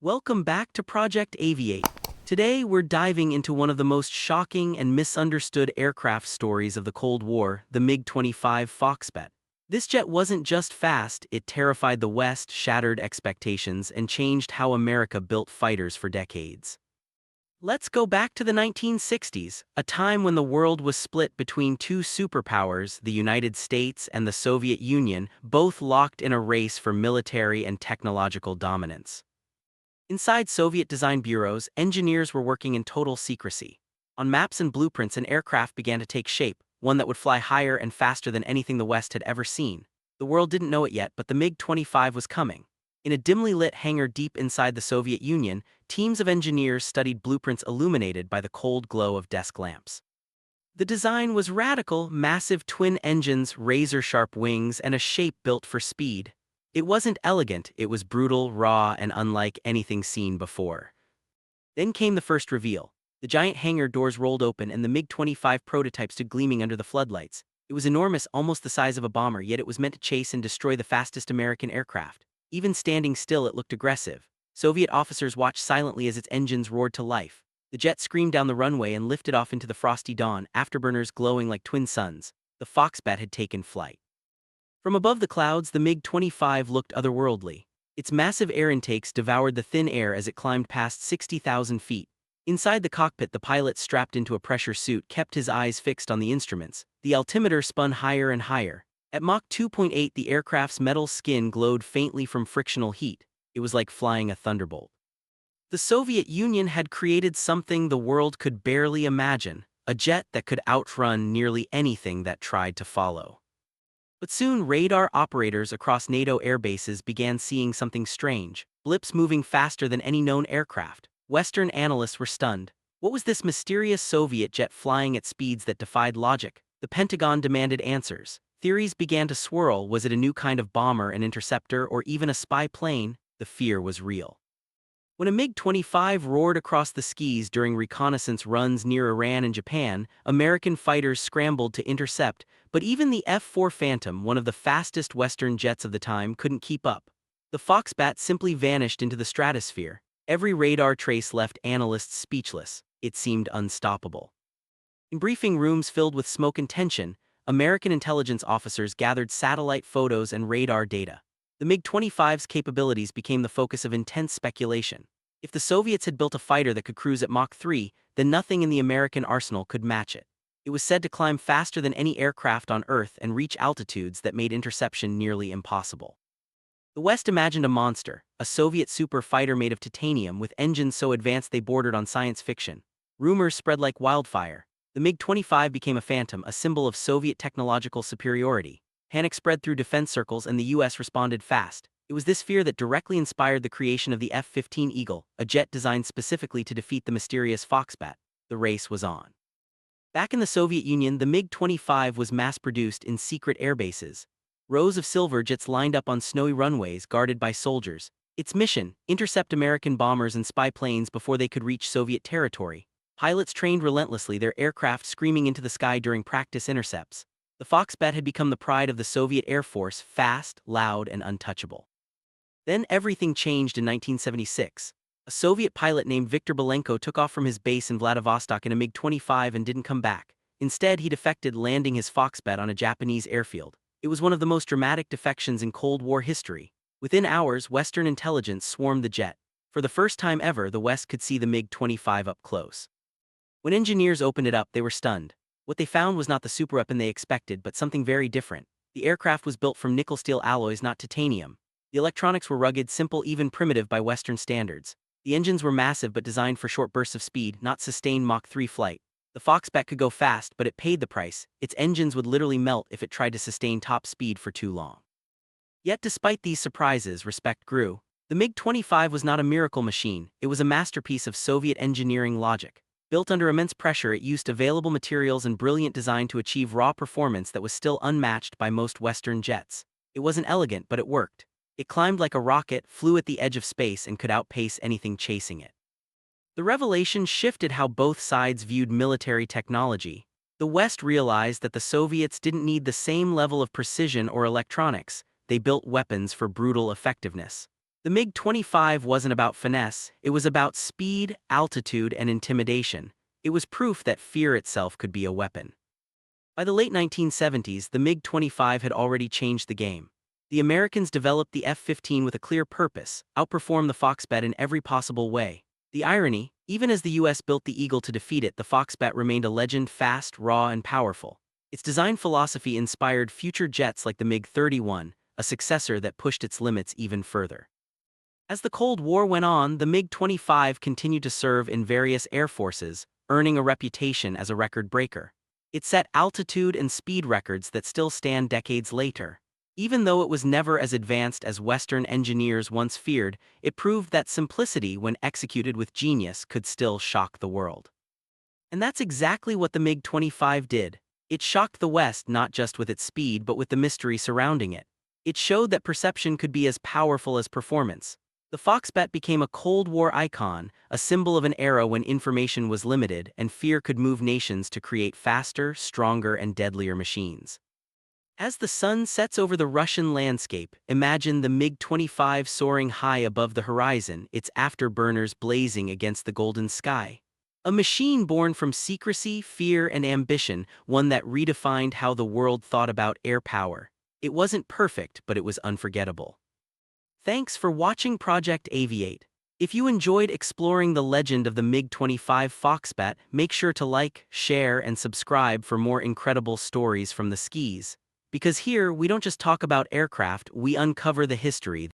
Welcome back to Project Aviate. Today, we're diving into one of the most shocking and misunderstood aircraft stories of the Cold War, the MiG-25 Foxbat. This jet wasn't just fast, it terrified the West, shattered expectations, and changed how America built fighters for decades. Let's go back to the 1960s, a time when the world was split between two superpowers, the United States and the Soviet Union, both locked in a race for military and technological dominance. Inside Soviet-designed bureaus, engineers were working in total secrecy. On maps and blueprints, an aircraft began to take shape, one that would fly higher and faster than anything the West had ever seen. The world didn't know it yet, but the MiG-25 was coming. In a dimly lit hangar deep inside the Soviet Union, teams of engineers studied blueprints illuminated by the cold glow of desk lamps. The design was radical: massive twin engines, razor-sharp wings, and a shape built for speed. It wasn't elegant, it was brutal, raw, and unlike anything seen before. Then came the first reveal. The giant hangar doors rolled open and the MiG-25 prototype stood gleaming under the floodlights. It was enormous, almost the size of a bomber, yet it was meant to chase and destroy the fastest American aircraft. Even standing still, it looked aggressive. Soviet officers watched silently as its engines roared to life. The jet screamed down the runway and lifted off into the frosty dawn, afterburners glowing like twin suns. The Foxbat had taken flight. From above the clouds, the MiG-25 looked otherworldly. Its massive air intakes devoured the thin air as it climbed past 60,000 feet. Inside the cockpit, the pilot, strapped into a pressure suit, kept his eyes fixed on the instruments. The altimeter spun higher and higher. At Mach 2.8, the aircraft's metal skin glowed faintly from frictional heat. It was like flying a thunderbolt. The Soviet Union had created something the world could barely imagine, a jet that could outrun nearly anything that tried to follow. But soon, radar operators across NATO air bases began seeing something strange: blips moving faster than any known aircraft. Western analysts were stunned. What was this mysterious Soviet jet flying at speeds that defied logic? The Pentagon demanded answers. Theories began to swirl: was it a new kind of bomber, an interceptor, or even a spy plane? The fear was real. When a MiG-25 roared across the skies during reconnaissance runs near Iran and Japan, American fighters scrambled to intercept, but even the F-4 Phantom, one of the fastest Western jets of the time, couldn't keep up. The Foxbat simply vanished into the stratosphere. Every radar trace left analysts speechless. It seemed unstoppable. In briefing rooms filled with smoke and tension, American intelligence officers gathered satellite photos and radar data. The MiG-25's capabilities became the focus of intense speculation. If the Soviets had built a fighter that could cruise at Mach 3, then nothing in the American arsenal could match it. It was said to climb faster than any aircraft on Earth and reach altitudes that made interception nearly impossible. The West imagined a monster, a Soviet super fighter made of titanium with engines so advanced they bordered on science fiction. Rumors spread like wildfire. The MiG-25 became a phantom, a symbol of Soviet technological superiority. Panic spread through defense circles and the US responded fast. It was this fear that directly inspired the creation of the F-15 Eagle, a jet designed specifically to defeat the mysterious Foxbat. The race was on. Back in the Soviet Union, the MiG-25 was mass-produced in secret airbases. Rows of silver jets lined up on snowy runways guarded by soldiers. Its mission: intercept American bombers and spy planes before they could reach Soviet territory. Pilots trained relentlessly, their aircraft screaming into the sky during practice intercepts. The Foxbat had become the pride of the Soviet Air Force: fast, loud, and untouchable. Then everything changed in 1976. A Soviet pilot named Viktor Belenko took off from his base in Vladivostok in a MiG-25 and didn't come back. Instead, he defected, landing his Foxbat on a Japanese airfield. It was one of the most dramatic defections in Cold War history. Within hours, Western intelligence swarmed the jet. For the first time ever, the West could see the MiG-25 up close. When engineers opened it up, they were stunned. What they found was not the superweapon they expected, but something very different. The aircraft was built from nickel-steel alloys, not titanium. The electronics were rugged, simple, even primitive by Western standards. The engines were massive but designed for short bursts of speed, not sustained Mach 3 flight. The Foxbat could go fast, but it paid the price. Its engines would literally melt if it tried to sustain top speed for too long. Yet despite these surprises, respect grew. The MiG-25 was not a miracle machine, it was a masterpiece of Soviet engineering logic. Built under immense pressure, it used available materials and brilliant design to achieve raw performance that was still unmatched by most Western jets. It wasn't elegant, but it worked. It climbed like a rocket, flew at the edge of space, and could outpace anything chasing it. The revelation shifted how both sides viewed military technology. The West realized that the Soviets didn't need the same level of precision or electronics. They built weapons for brutal effectiveness. The MiG-25 wasn't about finesse, it was about speed, altitude, and intimidation. It was proof that fear itself could be a weapon. By the late 1970s, the MiG-25 had already changed the game. The Americans developed the F-15 with a clear purpose: outperform the Foxbat in every possible way. The irony, even as the US built the Eagle to defeat it, the Foxbat remained a legend, fast, raw, and powerful. Its design philosophy inspired future jets like the MiG-31, a successor that pushed its limits even further. As the Cold War went on, the MiG-25 continued to serve in various air forces, earning a reputation as a record breaker. It set altitude and speed records that still stand decades later. Even though it was never as advanced as Western engineers once feared, it proved that simplicity, when executed with genius, could still shock the world. And that's exactly what the MiG-25 did. It shocked the West not just with its speed but with the mystery surrounding it. It showed that perception could be as powerful as performance. The Foxbat became a Cold War icon, a symbol of an era when information was limited and fear could move nations to create faster, stronger, and deadlier machines. As the sun sets over the Russian landscape, imagine the MiG-25 soaring high above the horizon, its afterburners blazing against the golden sky. A machine born from secrecy, fear, and ambition, one that redefined how the world thought about air power. It wasn't perfect, but it was unforgettable. Thanks for watching Project Aviate. If you enjoyed exploring the legend of the MiG-25 Foxbat, make sure to like, share, and subscribe for more incredible stories from the skies. Because here, we don't just talk about aircraft, we uncover the history